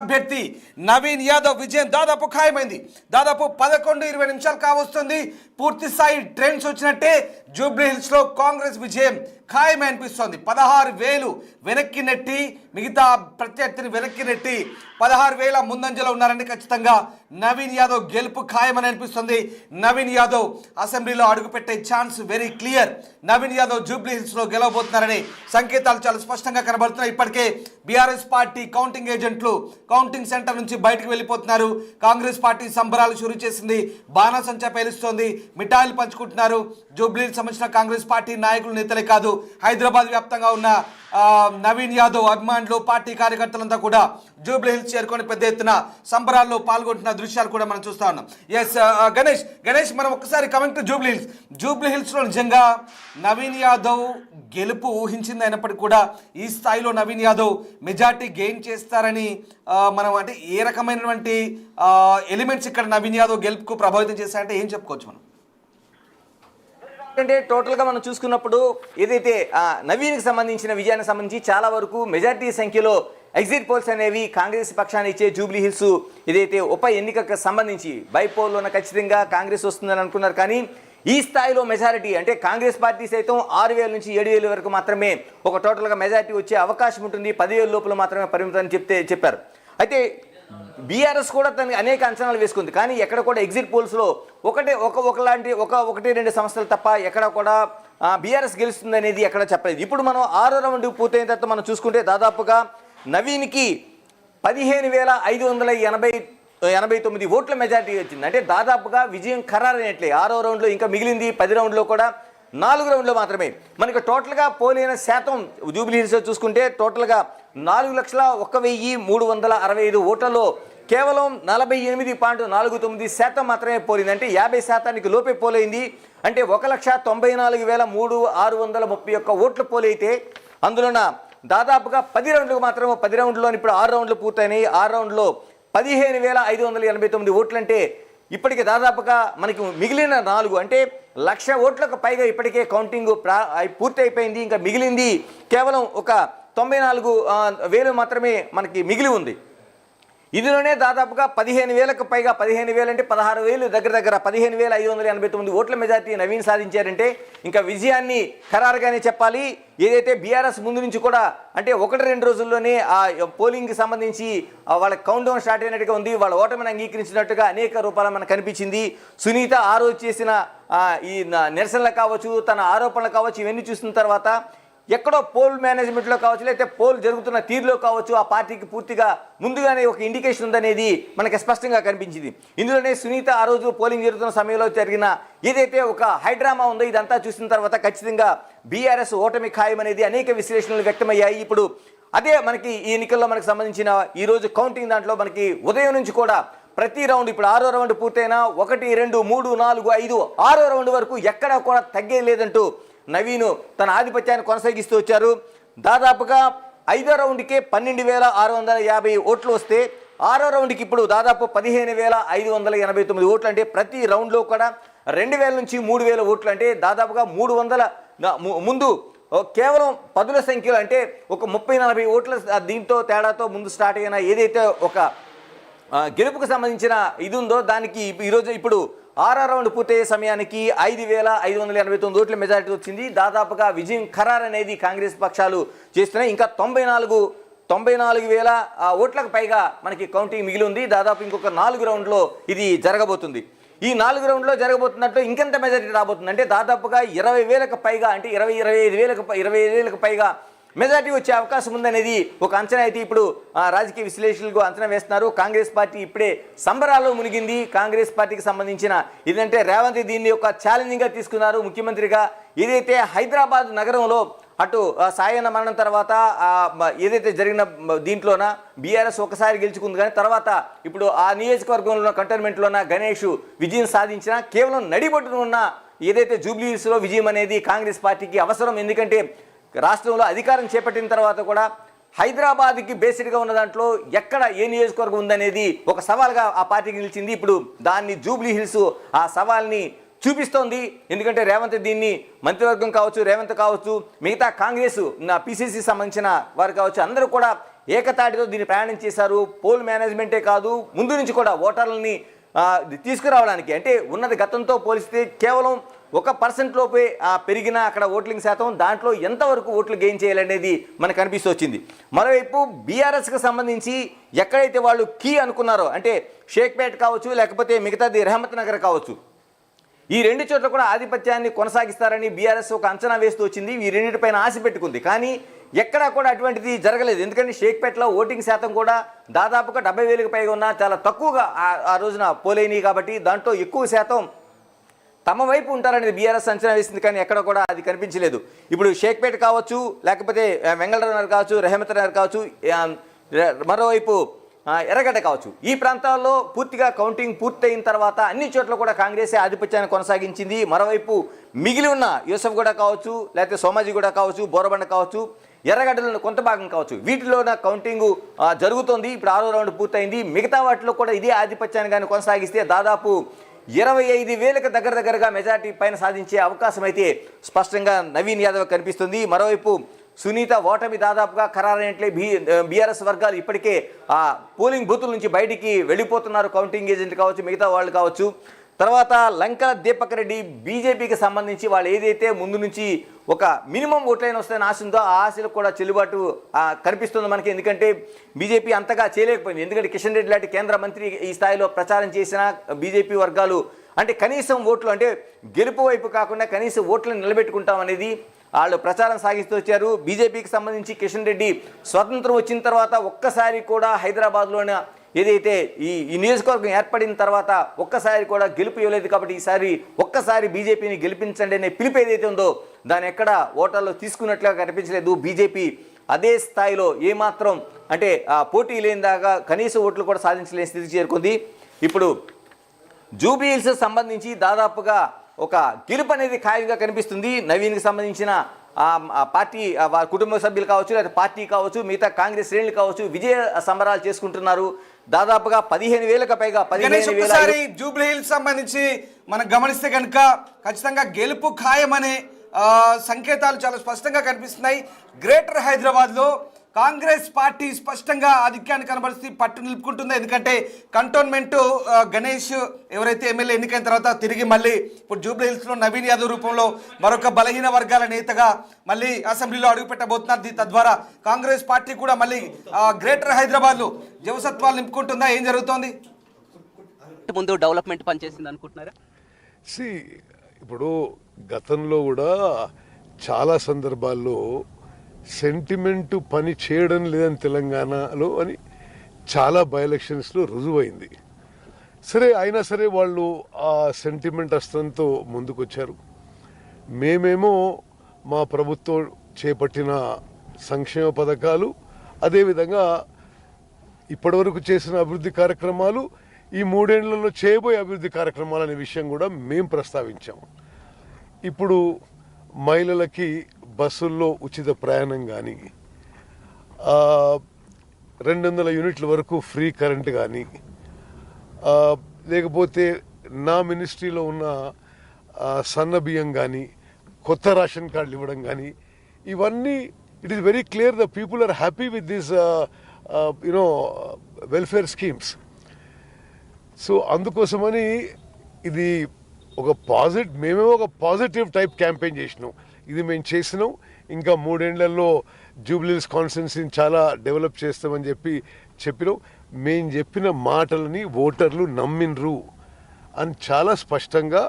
అభ్యర్థి నవీన్ యాదవ్ విజయం దాదాపు ఖాయమైంది. దాదాపు 11-20 నిమిషాలు కావస్తుంది. పూర్తి స్థాయి ట్రెండ్స్ వచ్చినట్టే జూబ్లీ హిల్స్ లో కాంగ్రెస్ విజయం ఖాయమే అనిపిస్తోంది. 16,000 వెనక్కి నెట్టి మిగతా ప్రత్యర్థిని వెనక్కి నెట్టి 16,000 ముందంజలో ఉన్నారని ఖచ్చితంగా నవీన్ యాదవ్ గెలుపు ఖాయమని అనిపిస్తుంది. నవీన్ యాదవ్ అసెంబ్లీలో అడుగుపెట్టే chance very clear. Naveen Yadav Jubilee Hills లో గెలవబోతున్నారని సంకేతాలు చాలా స్పష్టంగా కనబడుతున్నాయి. ఇప్పటికే బీఆర్ఎస్ పార్టీ కౌంటింగ్ ఏజెంట్లు కౌంటింగ్ సెంటర్ నుంచి బయటకు వెళ్ళిపోతున్నారు. కాంగ్రెస్ పార్టీ సంబరాలు షురూ చేసింది. బాణాసంచా పేలుస్తోంది. మిఠాయిలు పంచుకుంటున్నారు. జూబ్లీకి సంబంధించిన కాంగ్రెస్ పార్టీ నాయకులు నేతలే కాదు, హైదరాబాద్ వ్యాప్తంగా ఉన్న నవీన్ యాదవ్ అభిమానులు పార్టీ కార్యకర్తలంతా కూడా జూబ్లీ హిల్స్ చేరుకొని పెద్ద ఎత్తున సంబరాల్లో పాల్గొంటున్న దృశ్యాలు కూడా మనం చూస్తా ఉన్నాం. ఎస్ గణేష్ మనం ఒక్కసారి కమింగ్ టు జూబ్లీ హిల్స్ లో నిజంగా నవీన్ యాదవ్ గెలుపు ఊహించింది అయినప్పటికీ కూడా ఈ స్థాయిలో నవీన్ యాదవ్ మెజార్టీ గెయిన్ చేస్తారని మనం అంటే ఏ రకమైనటువంటి ఎలిమెంట్స్ ఇక్కడ నవీన్ యాదవ్ గెలుపుకు ప్రభావితం చేస్తారంటే ఏం చెప్పుకోవచ్చు మనం? అంటే టోటల్గా మనం చూసుకున్నప్పుడు ఏదైతే నవీన్కి సంబంధించిన విజయానికి సంబంధించి చాలా వరకు మెజార్టీ సంఖ్యలో ఎగ్జిట్ పోల్స్ అనేవి కాంగ్రెస్ పక్షాన్ని ఇచ్చే జూబ్లీ హిల్స్ ఏదైతే ఉప ఎన్నికకు సంబంధించి బైపోల్లోన ఖచ్చితంగా కాంగ్రెస్ వస్తుందని అనుకున్నారు. కానీ ఈ స్థాయిలో మెజారిటీ అంటే కాంగ్రెస్ పార్టీ సైతం 6,000 నుంచి 7,000 వరకు మాత్రమే ఒక టోటల్గా మెజారిటీ వచ్చే అవకాశం ఉంటుంది. 10,000 లోపల మాత్రమే పరిమితం చెప్పారు. అయితే బీఆర్ఎస్ కూడా తనకి అనేక అంచనాలు వేసుకుంది. కానీ ఎక్కడ కూడా ఎగ్జిట్ పోల్స్లో ఒకటి రెండు సంస్థలు తప్ప ఎక్కడ కూడా బీఆర్ఎస్ గెలుస్తుంది అనేది ఎక్కడ చెప్పలేదు. ఇప్పుడు మనం 6వ రౌండ్ పూర్తయిన తర్వాత మనం చూసుకుంటే దాదాపుగా నవీన్కి 15,589 ఓట్ల మెజారిటీ వచ్చింది. అంటే దాదాపుగా విజయం ఖరారైనట్లే. 6వ రౌండ్లో ఇంకా మిగిలింది 10 రౌండ్లో కూడా 4 రౌండ్లో మాత్రమే. మనకి టోటల్గా పోలైన శాతం జూబ్లీ హిల్స్లో చూసుకుంటే టోటల్గా 4,01,365 ఓట్లలో కేవలం 48.49% మాత్రమే పోలింది. అంటే 50% లోపే పోలైంది. అంటే 1,94,3631 ఓట్లు పోలైతే అందులోన దాదాపుగా 10 రౌండ్లకు మాత్రం 10 రౌండ్లో ఇప్పుడు 6 రౌండ్లు పూర్తయినాయి. 6 రౌండ్లో 15,589 ఓట్లు అంటే ఇప్పటికే దాదాపుగా మనకి మిగిలిన 4 అంటే 1,00,000 ఓట్లకు పైగా ఇప్పటికే కౌంటింగ్ పూర్తి అయిపోయింది. ఇంకా మిగిలింది కేవలం ఒక 94,000 మాత్రమే మనకి మిగిలి ఉంది. ఇందులోనే దాదాపుగా 15,000కు పైగా 15,000 అంటే 16,000 దగ్గర 15,589 ఓట్ల మెజార్టీ నవీన్ సాధించారంటే ఇంకా విజయాన్ని ఖరారుగానే చెప్పాలి. ఏదైతే బీఆర్ఎస్ ముందు నుంచి కూడా అంటే 1-2 రోజుల్లోనే ఆ పోలింగ్కి సంబంధించి వాళ్ళ కౌంట్ డౌన్ స్టార్ట్ అయినట్టుగా ఉంది. వాళ్ళ ఓటమిని అంగీకరించినట్టుగా అనేక రూపాయలు మనకు కనిపించింది. సునీత ఆ రోజు చేసిన ఈ నిరసనలు కావచ్చు, తన ఆరోపణలు కావచ్చు, ఇవన్నీ చూసిన తర్వాత ఎక్కడో పోల్ మేనేజ్మెంట్లో కావచ్చు, లేకపోతే పోల్ జరుగుతున్న తీరులో కావచ్చు ఆ పార్టీకి పూర్తిగా ముందుగానే ఒక ఇండికేషన్ ఉందనేది మనకి స్పష్టంగా కనిపించింది. ఇందులోనే సునీత ఆ రోజు పోలింగ్ జరుగుతున్న సమయంలో జరిగిన ఏదైతే ఒక హైడ్రామా ఉందో ఇదంతా చూసిన తర్వాత ఖచ్చితంగా బీఆర్ఎస్ ఓటమి ఖాయం అనేది అనేక విశ్లేషణలు వ్యక్తమయ్యాయి. ఇప్పుడు అదే మనకి ఈ ఎన్నికల్లో మనకు సంబంధించిన ఈరోజు కౌంటింగ్ దాంట్లో మనకి ఉదయం నుంచి కూడా ప్రతి రౌండ్ ఇప్పుడు 6వ రౌండ్ పూర్తయినా 1, 2, 3, 4, 5 6వ రౌండ్ వరకు ఎక్కడా కూడా తగ్గే లేదంటూ నవీన్ తన ఆధిపత్యాన్ని కొనసాగిస్తూ వచ్చారు. దాదాపుగా 5వ రౌండ్కే 12,650 ఓట్లు వస్తే 6వ రౌండ్కి ఇప్పుడు దాదాపు 15,589 ఓట్లు. అంటే ప్రతి రౌండ్లో కూడా 2,000 నుంచి 3,000 ఓట్లు. అంటే దాదాపుగా 300 ముందు కేవలం 10ల సంఖ్యలో అంటే ఒక 30-40 ఓట్ల దీంతో తేడాతో ముందు స్టార్ట్ అయిన ఏదైతే ఒక గెలుపుకు సంబంధించిన ఇది ఉందో దానికి ఈరోజు ఇప్పుడు 6వ రౌండ్ పూర్తయ్యే సమయానికి 5,589 ఓట్ల మెజారిటీ వచ్చింది. దాదాపుగా విజయం ఖరారు అనేది కాంగ్రెస్ పక్షాలు చేస్తున్నాయి. ఇంకా 94,000 ఓట్లకు పైగా మనకి కౌంటింగ్ మిగిలి ఉంది. దాదాపు ఇంకొక 4 రౌండ్లో ఇది జరగబోతుంది. ఈ 4 రౌండ్లో జరగబోతున్నట్టు ఇంకెంత మెజారిటీ రాబోతుంది అంటే దాదాపుగా 20,000కు పైగా అంటే 25,000కు పైగా మెజార్టీ వచ్చే అవకాశం ఉందనేది ఒక అంచనా అయితే ఇప్పుడు రాజకీయ విశ్లేషకులు అంచనా వేస్తున్నారు. కాంగ్రెస్ పార్టీ ఇప్పుడే సంబరాల్లో మునిగింది. కాంగ్రెస్ పార్టీకి సంబంధించిన ఇదంటే రేవంత్ దీన్ని ఒక ఛాలెంజింగ్గా తీసుకున్నారు ముఖ్యమంత్రిగా. ఏదైతే హైదరాబాద్ నగరంలో అటు సాయన్న మరణం తర్వాత ఏదైతే జరిగిన దీంట్లోన బీఆర్ఎస్ ఒకసారి గెలుచుకుంది. కానీ తర్వాత ఇప్పుడు ఆ నియోజకవర్గంలో కంటోన్మెంట్లోన గణేష్ విజయం సాధించిన కేవలం నడిబొట్టున ఉన్న ఏదైతే జూబ్లీ హిల్స్లో విజయం అనేది కాంగ్రెస్ పార్టీకి అవసరం. ఎందుకంటే రాష్ట్రంలో అధికారం చేపట్టిన తర్వాత కూడా హైదరాబాద్కి బేస్డ్గా ఉన్న దాంట్లో ఎక్కడ ఏ నియోజకవర్గం ఉందనేది ఒక సవాల్గా ఆ పార్టీకి నిలిచింది. ఇప్పుడు దాన్ని జూబ్లీ హిల్స్ ఆ సవాల్ని చూపిస్తోంది. ఎందుకంటే రేవంత్ దీన్ని మంత్రివర్గం కావచ్చు, రేవంత్ కావచ్చు, మిగతా కాంగ్రెస్ పిసిసి సంబంధించిన వారు కావచ్చు, అందరూ కూడా ఏకతాటితో దీన్ని ప్రయాణం చేశారు. పోల్ మేనేజ్మెంటే కాదు, ముందు నుంచి కూడా ఓటర్లని తీసుకురావడానికి, అంటే ఉన్నది గతంతో పోలిస్తే కేవలం 1% లోపే పెరిగిన అక్కడ ఓట్లింగ్ శాతం, దాంట్లో ఎంతవరకు ఓట్లు గెయిన్ చేయాలనేది మనకు అనిపిస్తూ వచ్చింది. మరోవైపు బీఆర్ఎస్కి సంబంధించి ఎక్కడైతే వాళ్ళు కీ అనుకున్నారో, అంటే షేక్పేట్ కావచ్చు, లేకపోతే మిగతాది రెహమత్ నగర్ కావచ్చు, ఈ రెండు చోట్ల కూడా ఆధిపత్యాన్ని కొనసాగిస్తారని బీఆర్ఎస్ ఒక అంచనా వేస్తూ వచ్చింది. ఈ రెండింటిపైన ఆశ పెట్టుకుంది. కానీ ఎక్కడా కూడా అటువంటిది జరగలేదు. ఎందుకంటే షేక్పేటలో ఓటింగ్ శాతం కూడా దాదాపుగా 70,000కి పైగా ఉన్న చాలా తక్కువగా ఆ రోజున పోలైనవి. కాబట్టి దాంట్లో ఎక్కువ శాతం తమ వైపు ఉంటారనేది బీఆర్ఎస్ అంచనా వేసింది. కానీ ఎక్కడ కూడా అది కనిపించలేదు. ఇప్పుడు షేక్పేట కావచ్చు, లేకపోతే వెంగళరావు నగర్ కావచ్చు, రెహమత్ నగర్ కావచ్చు, మరోవైపు ఎర్రగడ్డ కావచ్చు, ఈ ప్రాంతాల్లో పూర్తిగా కౌంటింగ్ పూర్తయిన తర్వాత అన్ని చోట్ల కూడా కాంగ్రెసే ఆధిపత్యాన్ని కొనసాగించింది. మరోవైపు మిగిలి ఉన్న యూసఫ్గూడ కావచ్చు, లేకపోతే సోమాజిగూడ కావచ్చు, బోరబండ కావచ్చు, ఎర్రగడ్డలో కొంత భాగం కావచ్చు, వీటిలోన కౌంటింగ్ జరుగుతోంది. ఇప్పుడు 6వ రౌండ్ పూర్తయింది. మిగతా వాటిలో కూడా ఇదే ఆధిపత్యాన్ని కానీ కొనసాగిస్తే దాదాపు 25,000కి దగ్గరగా మెజార్టీ పైన సాధించే అవకాశం అయితే స్పష్టంగా నవీన్ యాదవ్ కనిపిస్తుంది. మరోవైపు సునీత ఓటమి దాదాపుగా ఖరారైనట్లే బీఆర్ఎస్ వర్గాలు ఇప్పటికే ఆ పోలింగ్ బూతుల నుంచి బయటికి వెళ్ళిపోతున్నారు. కౌంటింగ్ ఏజెంట్లు కావచ్చు, మిగతా వాళ్ళు కావచ్చు. తర్వాత లంకల దీపక్ రెడ్డి బీజేపీకి సంబంధించి వాళ్ళు ఏదైతే ముందు నుంచి ఒక మినిమం ఓట్లైన వస్తాయని ఆశ ఉందో ఆ ఆశలకు కూడా చెల్లుబాటు కనిపిస్తుంది మనకి. ఎందుకంటే బీజేపీ అంతగా చేయలేకపోయింది. ఎందుకంటే కిషన్ రెడ్డి లాంటి కేంద్ర మంత్రి ఈ స్థాయిలో ప్రచారం చేసిన బీజేపీ వర్గాలు అంటే కనీసం ఓట్లు, అంటే గెలుపు వైపు కాకుండా కనీసం ఓట్లను నిలబెట్టుకుంటాం అనేది వాళ్ళు ప్రచారం సాగిస్తూ వచ్చారు. బీజేపీకి సంబంధించి కిషన్ రెడ్డి స్వతంత్రం వచ్చిన తర్వాత ఒక్కసారి కూడా హైదరాబాద్లోనే ఏదైతే ఈ నియోజకవర్గం ఏర్పడిన తర్వాత ఒక్కసారి కూడా గెలుపు ఇవ్వలేదు. కాబట్టి ఈసారి ఒక్కసారి బీజేపీని గెలిపించండి అనే పిలుపు ఏదైతే ఉందో దాన్ని ఎక్కడ ఓటర్లు తీసుకున్నట్లుగా కనిపించలేదు. బీజేపీ అదే స్థాయిలో ఏమాత్రం అంటే పోటీ లేని దాకా కనీస ఓట్లు కూడా సాధించలేని స్థితికి చేరుకుంది. ఇప్పుడు జూబ్లీ హిల్స్ సంబంధించి దాదాపుగా ఒక గెలుపు అనేది ఖాయంగా కనిపిస్తుంది. నవీన్కి సంబంధించిన పార్టీ కుటుంబ సభ్యులు కావచ్చు, లేదా పార్టీ కావచ్చు, మిగతా కాంగ్రెస్ శ్రేణులు కావచ్చు, విజయ సంబరాలు చేసుకుంటున్నారు. దాదాపుగా 15,000కి పైగా 15,000 జూబ్లీ హిల్స్ సంబంధించి మనం గమనిస్తే కనుక ఖచ్చితంగా గెలుపు ఖాయమనే సంకేతాలు చాలా స్పష్టంగా కనిపిస్తున్నాయి. గ్రేటర్ హైదరాబాద్లో కాంగ్రెస్ పార్టీ స్పష్టంగా ఆధిక్యాన్ని కనబరుస్తుంది, పట్టు నిలుపుకుంటుంది. ఎందుకంటే కంటోన్మెంట్ గణేష్ ఎవరైతే ఎమ్మెల్యే ఎన్నికైన తర్వాత తిరిగి మళ్ళీ ఇప్పుడు జూబ్లీ హిల్స్లో నవీన్ యాదవ్ రూపంలో మరొక బలహీన వర్గాల నేతగా మళ్ళీ అసెంబ్లీలో అడుగుపెట్టబోతున్నారు. తద్వారా కాంగ్రెస్ పార్టీ కూడా మళ్ళీ గ్రేటర్ హైదరాబాద్లో జవసత్వాలు నింపుకుంటుందా? ఏం జరుగుతోంది? ముందు డెవలప్మెంట్ పనిచేసింది అనుకుంటున్నారా? ఇప్పుడు గతంలో కూడా చాలా సందర్భాల్లో సెంటిమెంట్ పని చేయడం లేదని తెలంగాణలో అని చాలా బై ఎలక్షన్స్లో రుజువైంది. సరే అయినా సరే వాళ్ళు ఆ సెంటిమెంట్ అస్త్రంతో ముందుకొచ్చారు. మేమేమో మా ప్రభుత్వం చేపట్టిన సంక్షేమ పథకాలు, అదేవిధంగా ఇప్పటివరకు చేసిన అభివృద్ధి కార్యక్రమాలు, ఈ 3 ఏళ్లలో చేయబోయే అభివృద్ధి కార్యక్రమాలు అనే విషయం కూడా మేము ప్రస్తావించాము. ఇప్పుడు మహిళలకి బస్సుల్లో ఉచిత ప్రయాణం కానీ, 200 యూనిట్ల వరకు ఫ్రీ కరెంట్ కానీ, లేకపోతే నా మినిస్ట్రీలో ఉన్న సన్న బియ్యం కానీ, కొత్త రేషన్ కార్డులు ఇవ్వడం కానీ, ఇవన్నీ it is very clear the people are happy with this welfare schemes. So అందుకోసమని ఇది మేమేమో ఒక పాజిటివ్ టైప్ క్యాంపెయిన్ చేసినాం. ఇది మేము చేసినాం. ఇంకా 3 ఏళ్లలో జూబ్లీ హిల్స్ కాన్స్టిట్యున్సీని చాలా డెవలప్ చేస్తామని చెప్పినాం. మేము చెప్పిన మాటలని ఓటర్లు నమ్మినరు అని చాలా స్పష్టంగా